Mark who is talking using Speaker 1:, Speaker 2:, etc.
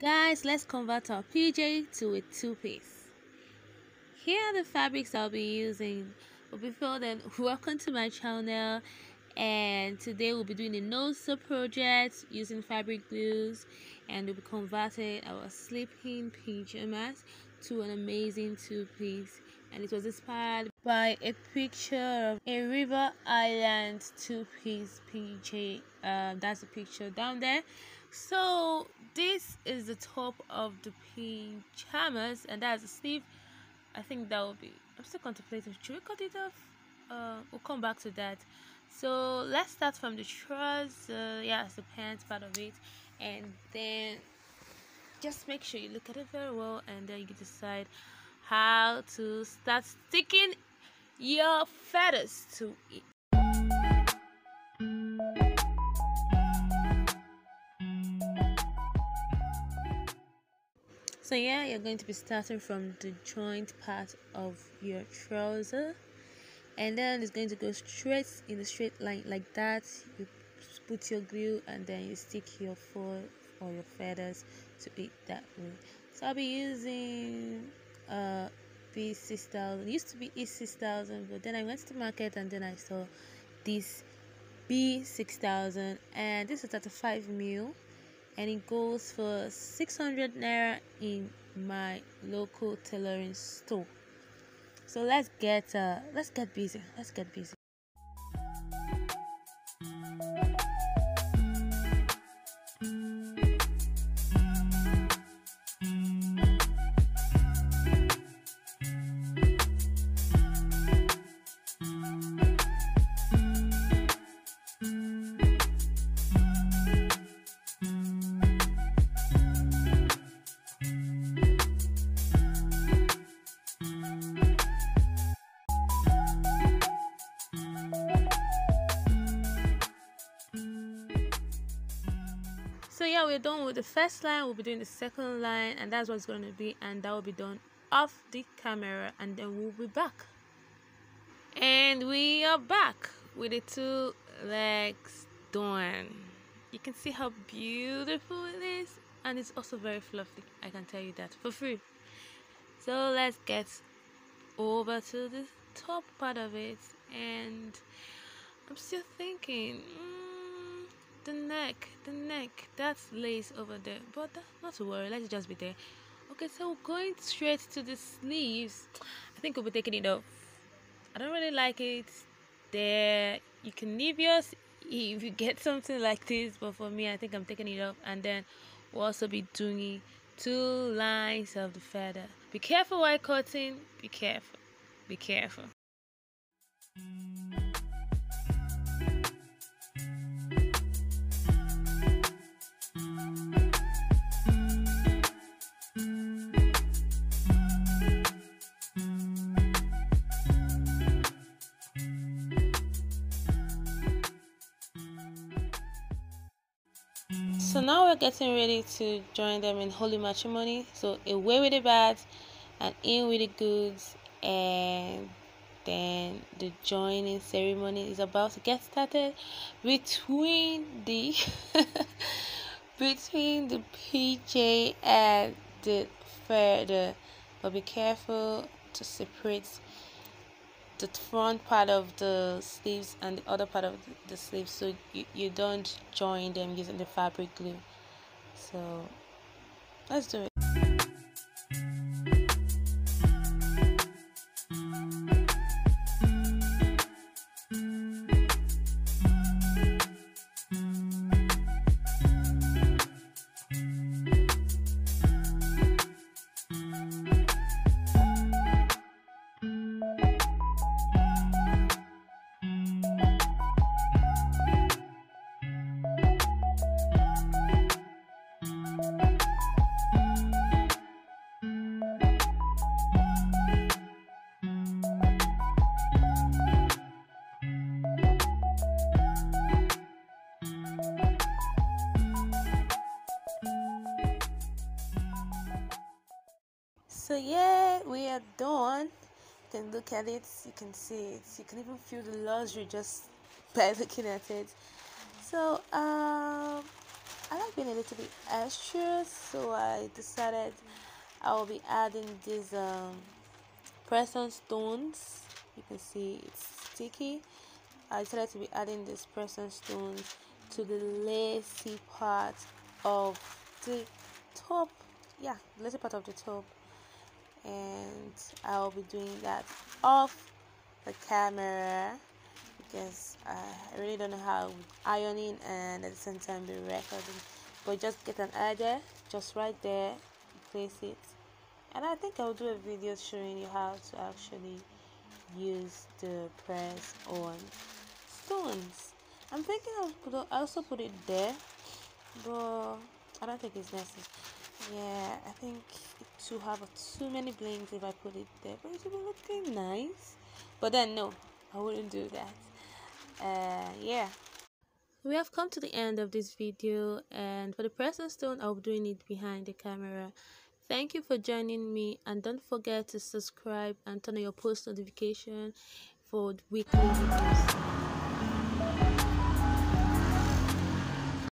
Speaker 1: Guys, let's convert our PJ to a two-piece. Here are the fabrics I'll be using. But before then, welcome to my channel, and today we'll be doing a no-sew project using fabric glues, and we'll be converting our sleeping pajamas to an amazing two-piece. And it was inspired by a picture of a river island two-piece PJ. That's the picture down there. So this is the top of the pajamas, and that's the sleeve. I think that will be, I'm still contemplating, should we cut it off? We'll come back to that. So let's start from the trouser. Yeah, it's the pants part of it, and then just make sure you look at it very well, and then you decide how to start sticking your feathers to it. So yeah, you're going to be starting from the joint part of your trouser, and then it's going to go straight in a straight line like that. You put your glue and then you stick your foil or your feathers to it that way. So I'll be using B6000. It used to be E6000, but then I went to the market and then I saw this B6000, and this is 35 mil, and it goes for 600 naira in my local tailoring store. So let's get busy. So yeah, we're done with the first line. We'll be doing the second line, and that's what it's going to be, and that will be done off the camera, and then we'll be back. And we are back with the two legs done. You can see how beautiful it is, and it's also very fluffy, I can tell you that for free. So let's get over to the top part of it, and I'm still thinking, the neck, that's lace over there, but not to worry, let's just be there. Okay, so we're going straight to the sleeves. I think we'll be taking it off. I don't really like it there. You can leave yours if you get something like this, but for me, I think I'm taking it off, and then we'll also be doing 2 lines of the feather. Be careful while cutting, be careful. So now we're getting ready to join them in holy matrimony. So away with the bags and in with the goods, and then the joining ceremony is about to get started between the between the PJ and the feather. But be careful to separate the front part of the sleeves and the other part of the sleeves, so you don't join them using the fabric glue. So let's do it. So yeah, we are done. You can look at it, you can see it, you can even feel the luxury just by looking at it. So I I like being a little bit extra, so I decided I will be adding these press-on stones. You can see it's sticky. I decided to be adding these press-on stones to the lacy part of the top. Yeah, the lacy part of the top, and I'll be doing that off the camera because I really don't know how ironing and at the same time be recording, but just get an idea. Just right there, place it, and I think I'll do a video showing you how to actually use the press on stones. I'm thinking I'll also put it there, but I don't think it's necessary. Yeah, I think it will have too many blings if I put it there, but it will be looking nice. But then no, I wouldn't do that. Yeah, we have come to the end of this video, and for the press-on stone I'll be doing it behind the camera. Thank you for joining me, and don't forget to subscribe and turn on your post notification for weekly videos.